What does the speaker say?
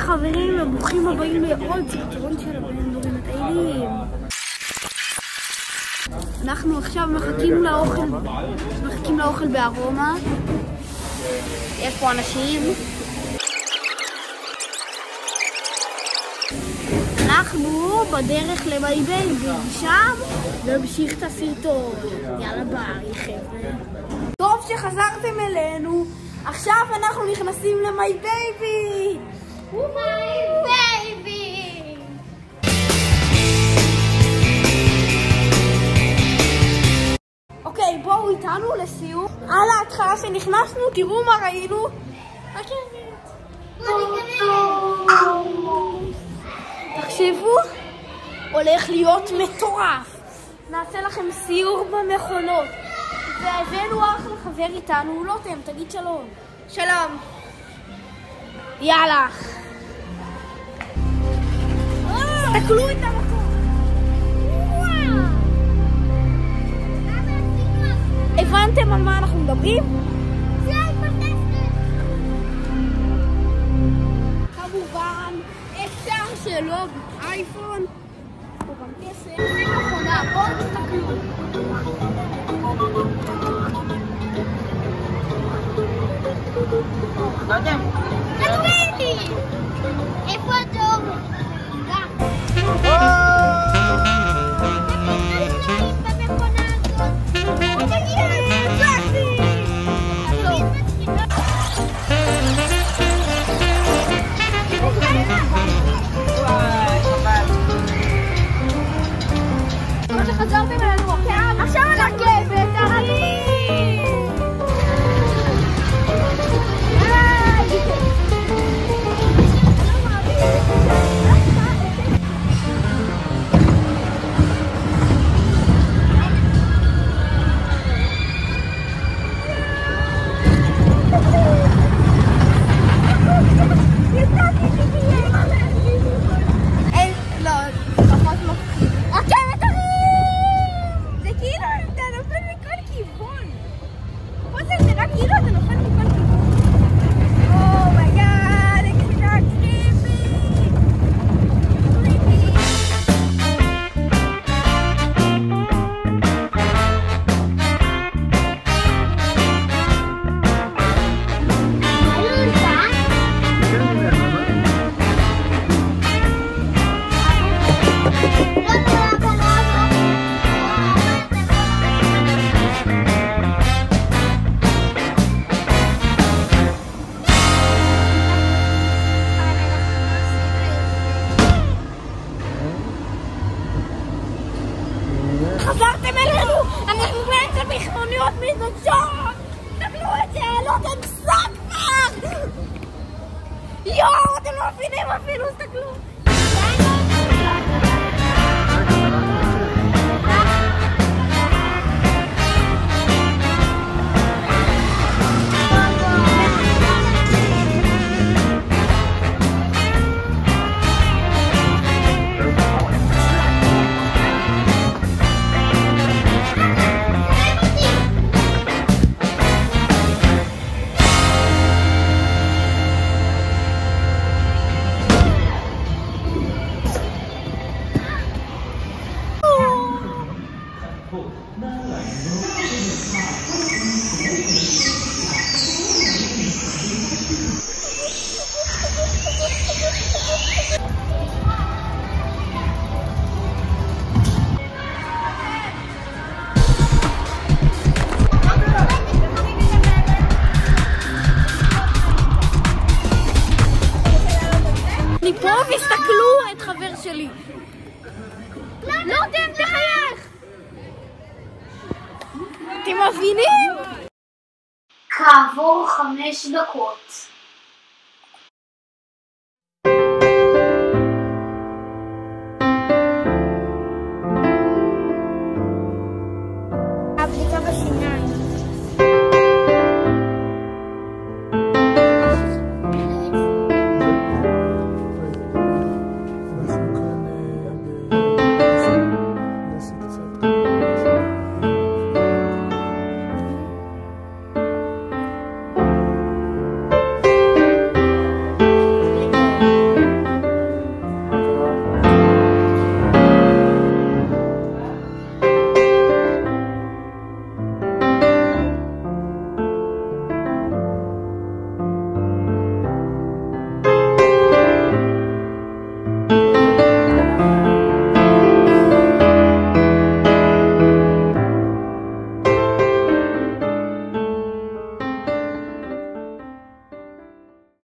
חברים, וברוכים הבאים לעוד סרטון של הבלנדורים מטיילים. אנחנו עכשיו מחכים לאוכל בארומה. יש פה אנשים. אנחנו בדרך למי בייבי, שם נמשיך את הסרטון. יאללה ביי חבר'ה. טוב שחזרתם אלינו. עכשיו אנחנו נכנסים למי בייבי. מי בייבי. אוקיי, בואו איתנו לסיום. על ההתחלה שנכנסנו, תראו מה ראינו. תקשיבו, הולך להיות מטורף. נעשה לכם סיור במכונות. והבאנו אחלה חבר איתנו, לוטם, תגיד שלום. שלום. יאללה. תקלו את המקום. הבנתם על מה אנחנו מדברים? כמובן, אפשר שלא אייפון. הוא גם כסף. זה מכונה, בואו תסתכלו. לא יודע. תקבילי! איפה הדור? כמו שחזרתם אלינו, עכשיו הרכבת, הרי! חזרתם אלינו! אנחנו בעצם מכוניות מזונות! תקלו את זה, לא תמסק כבר! יואו, אתם לא מבינים אפילו, תקלו! מפה תסתכלו את חבר שלי. לא תחייך. אתם מבינים? כעבור 5 דקות